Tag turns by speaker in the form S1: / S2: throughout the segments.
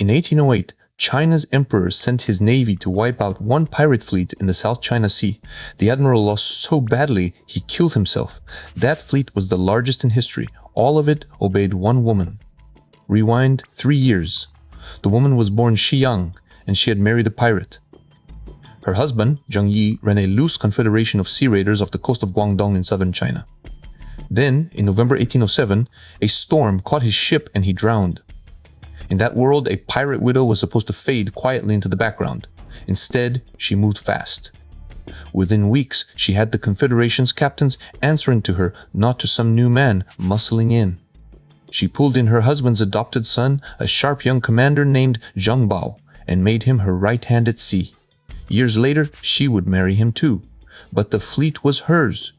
S1: In 1808, China's emperor sent his navy to wipe out one pirate fleet in the South China Sea. The admiral lost so badly, he killed himself. That fleet was the largest in history. All of it obeyed one woman. Rewind 3 years. The woman was born Shih, and she had married a pirate. Her husband, Zheng Yi, ran a loose confederation of sea raiders off the coast of Guangdong in southern China. Then, in November 1807, a storm caught his ship and he drowned. In that world, a pirate widow was supposed to fade quietly into the background. Instead, she moved fast. Within weeks, she had the Confederation's captains answering to her, not to some new man muscling in. She pulled in her husband's adopted son, a sharp young commander named Zheng Bao, and made him her right hand at sea. Years later, she would marry him too. But the fleet was hers.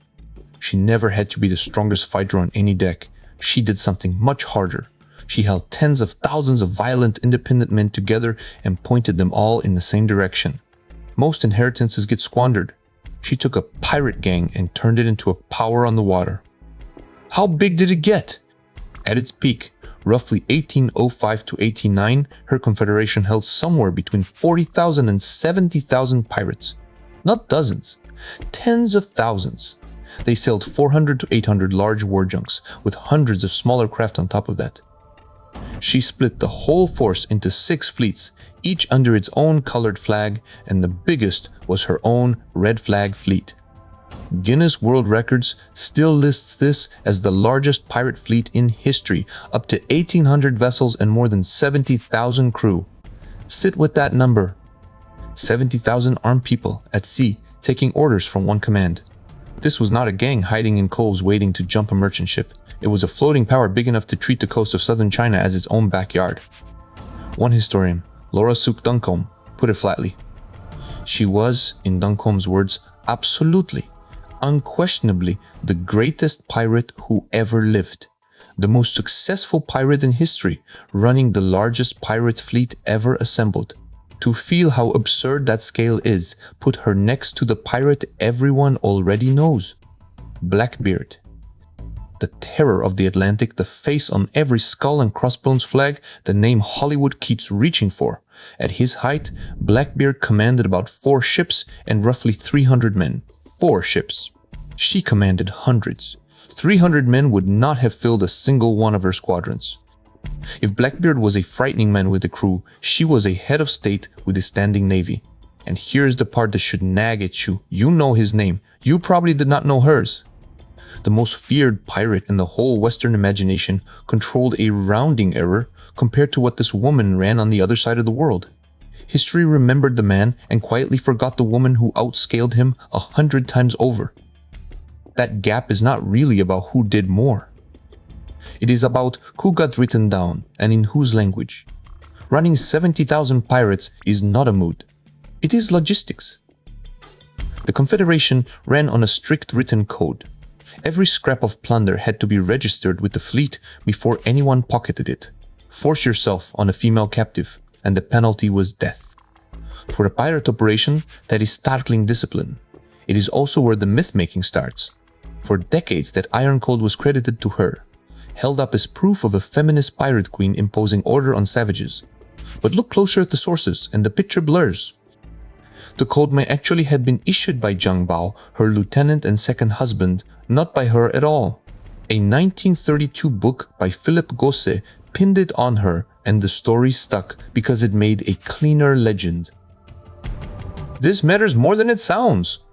S1: She never had to be the strongest fighter on any deck. She did something much harder. She held tens of thousands of violent, independent men together and pointed them all in the same direction. Most inheritances get squandered. She took a pirate gang and turned it into a power on the water. How big did it get? At its peak, roughly 1805 to 1809, her confederation held somewhere between 40,000 and 70,000 pirates. Not dozens, tens of thousands. They sailed 400 to 800 large war junks, with hundreds of smaller craft on top of that. She split the whole force into 6 fleets, each under its own colored flag, and the biggest was her own red flag fleet. Guinness World Records still lists this as the largest pirate fleet in history, up to 1,800 vessels and more than 70,000 crew. Sit with that number. 70,000 armed people at sea taking orders from one command. This was not a gang hiding in coves waiting to jump a merchant ship. It was a floating power big enough to treat the coast of southern China as its own backyard. One historian, Sook Duncombe, put it flatly. She was, in Duncombe's words, absolutely, unquestionably the greatest pirate who ever lived. The most successful pirate in history, running the largest pirate fleet ever assembled. To feel how absurd that scale is, put her next to the pirate everyone already knows. Blackbeard. The terror of the Atlantic, the face on every skull and crossbones flag, the name Hollywood keeps reaching for. At his height, Blackbeard commanded about 4 ships and roughly 300 men. 4 ships. She commanded hundreds. 300 men would not have filled a single one of her squadrons. If Blackbeard was a frightening man with a crew, she was a head of state with a standing navy. And here's the part that should nag at you. You know his name. You probably did not know hers. The most feared pirate in the whole Western imagination controlled a rounding error compared to what this woman ran on the other side of the world. History remembered the man and quietly forgot the woman who outscaled him 100 times over. That gap is not really about who did more. It is about who got written down and in whose language. Running 70,000 pirates is not a mood. It is logistics. The Confederation ran on a strict written code. Every scrap of plunder had to be registered with the fleet before anyone pocketed it. Force yourself on a female captive, and the penalty was death. For a pirate operation, that is startling discipline. It is also where the myth-making starts. For decades, that iron code was credited to her, held up as proof of a feminist pirate queen imposing order on savages. But look closer at the sources, and the picture blurs. The code may actually have been issued by Zheng Bao, her lieutenant and second husband, not by her at all. A 1932 book by Philip Gosse pinned it on her, and the story stuck because it made a cleaner legend. This matters more than it sounds.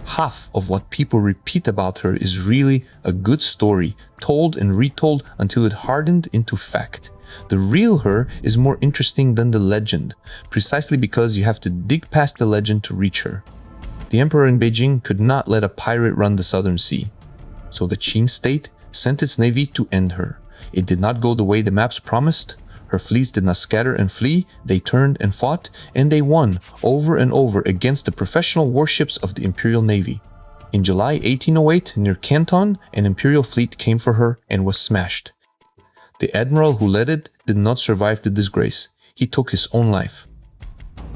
S1: Half of what people repeat about her is really a good story, told and retold until it hardened into fact. The real her is more interesting than the legend, precisely because you have to dig past the legend to reach her. The emperor in Beijing could not let a pirate run the southern sea. So the Qing state sent its navy to end her. It did not go the way the maps promised. Her fleets did not scatter and flee. They turned and fought, and they won over and over against the professional warships of the imperial navy. In July 1808, near Canton, an imperial fleet came for her and was smashed. The admiral who led it did not survive the disgrace. He took his own life.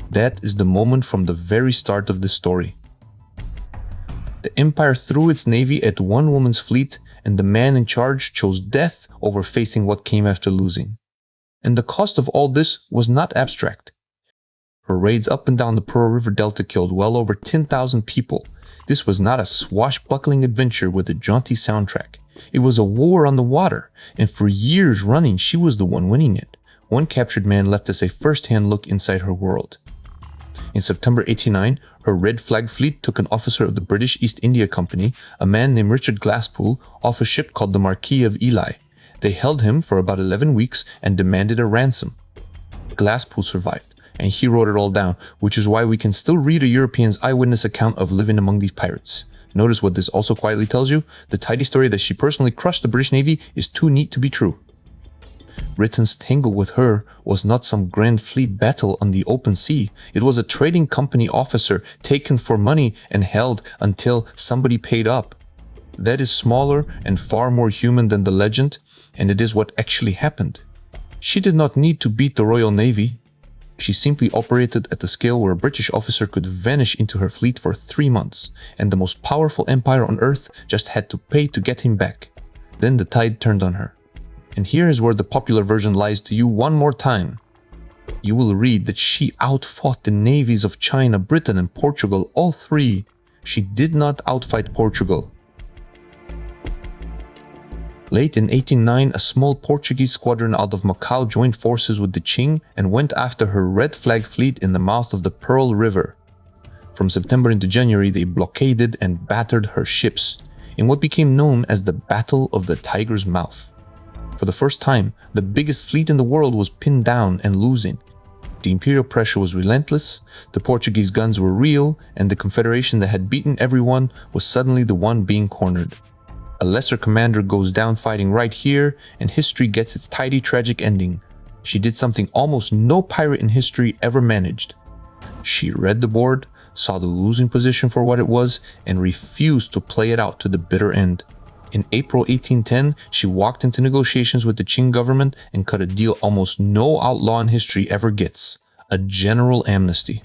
S1: That is the moment from the very start of the story. The empire threw its navy at one woman's fleet, and the man in charge chose death over facing what came after losing. And the cost of all this was not abstract. Her raids up and down the Pearl River Delta killed well over 10,000 people. This was not a swashbuckling adventure with a jaunty soundtrack. It was a war on the water, and for years running she was the one winning it. One captured man left us a first-hand look inside her world. In September 1809, her red flag fleet took an officer of the British East India Company, a man named Richard Glasspoole, off a ship called the Marquis of Ely. They held him for about 11 weeks and demanded a ransom. Glasspoole survived, and he wrote it all down, which is why we can still read a European's eyewitness account of living among these pirates. Notice what this also quietly tells you: the tidy story that she personally crushed the British Navy is too neat to be true. Britain's tangle with her was not some grand fleet battle on the open sea. It was a trading company officer taken for money and held until somebody paid up. That is smaller and far more human than the legend, and it is what actually happened. She did not need to beat the Royal Navy. She simply operated at the scale where a British officer could vanish into her fleet for 3 months, and the most powerful empire on earth just had to pay to get him back. Then the tide turned on her. And here is where the popular version lies to you one more time. You will read that she outfought the navies of China, Britain, and Portugal, all three. She did not outfight Portugal. Late in 1809, a small Portuguese squadron out of Macau joined forces with the Qing and went after her red flag fleet in the mouth of the Pearl River. From September into January, they blockaded and battered her ships in what became known as the Battle of the Tiger's Mouth. For the first time, the biggest fleet in the world was pinned down and losing. The imperial pressure was relentless, the Portuguese guns were real, and the confederation that had beaten everyone was suddenly the one being cornered. A lesser commander goes down fighting right here, and history gets its tidy, tragic ending. She did something almost no pirate in history ever managed. She read the board, saw the losing position for what it was, and refused to play it out to the bitter end. In April 1810, she walked into negotiations with the Qing government and cut a deal almost no outlaw in history ever gets: a general amnesty.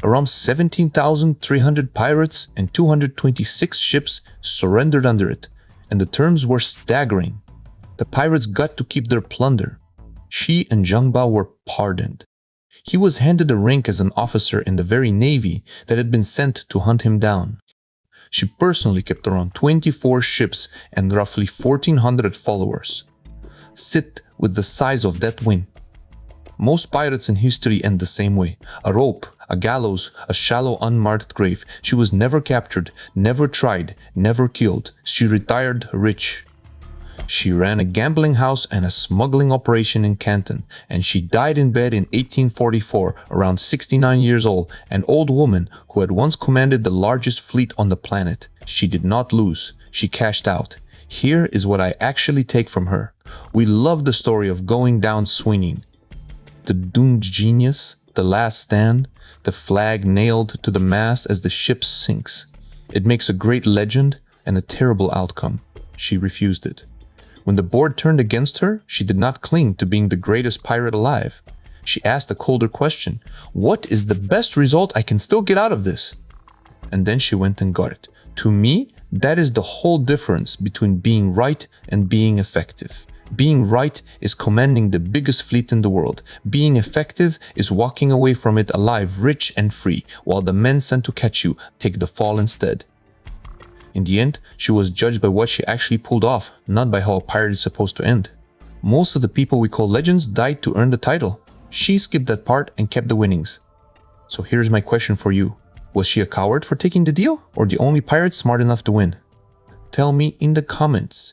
S1: Around 17,300 pirates and 226 ships surrendered under it, and the terms were staggering. The pirates got to keep their plunder. She and Zheng Bao were pardoned. He was handed a rank as an officer in the very navy that had been sent to hunt him down. She personally kept around 24 ships and roughly 1,400 followers. Sit with the size of that win. Most pirates in history end the same way: a rope, a gallows, a shallow unmarked grave. She was never captured, never tried, never killed. She retired rich. She ran a gambling house and a smuggling operation in Canton, and she died in bed in 1844, around 69 years old, an old woman who had once commanded the largest fleet on the planet. She did not lose. She cashed out. Here is what I actually take from her. We love the story of going down swinging. The doomed genius, the last stand, the flag nailed to the mast as the ship sinks. It makes a great legend and a terrible outcome. She refused it. When the board turned against her, she did not cling to being the greatest pirate alive. She asked a colder question: what is the best result I can still get out of this? And then she went and got it. To me, that is the whole difference between being right and being effective. Being right is commanding the biggest fleet in the world. Being effective is walking away from it alive, rich and free, while the men sent to catch you take the fall instead. In the end, she was judged by what she actually pulled off, not by how a pirate is supposed to end. Most of the people we call legends died to earn the title. She skipped that part and kept the winnings. So here's my question for you. Was she a coward for taking the deal, or the only pirate smart enough to win? Tell me in the comments.